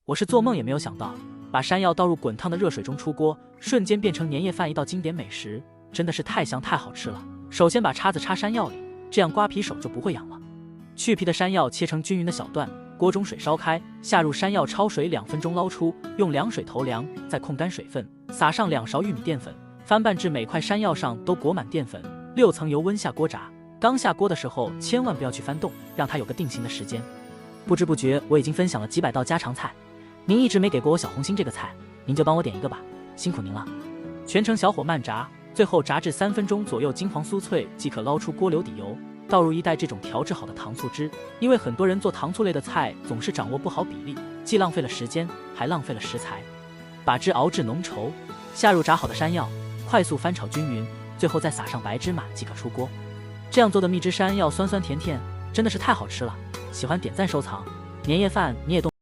我是做梦也没有想到，把山药倒入滚烫的热水中出锅，瞬间变成年夜饭一道经典美食，真的是太香太好吃了。首先把叉子插山药里，这样刮皮手就不会痒了。去皮的山药切成均匀的小段，锅中水烧开，下入山药焯水2分钟捞出，用凉水投凉，再控干水分，撒上2勺玉米淀粉，翻拌至每块山药上都裹满淀粉，6层油温下锅炸。刚下锅的时候千万不要去翻动，让它有个定型的时间。不知不觉我已经分享了几百道家常菜，您一直没给过我小红心这个菜，您就帮我点一个吧，辛苦您了。全程小火慢炸，最后炸至3分钟左右金黄酥脆即可捞出锅留底油，倒入1袋这种调制好的糖醋汁。因为很多人做糖醋类的菜总是掌握不好比例，既浪费了时间还浪费了食材。把汁熬至浓稠，下入炸好的山药，快速翻炒均匀，最后再撒上白芝麻即可出锅。这样做的蜜汁山药酸酸甜甜，真的是太好吃了。喜欢点赞收藏，年夜饭你也动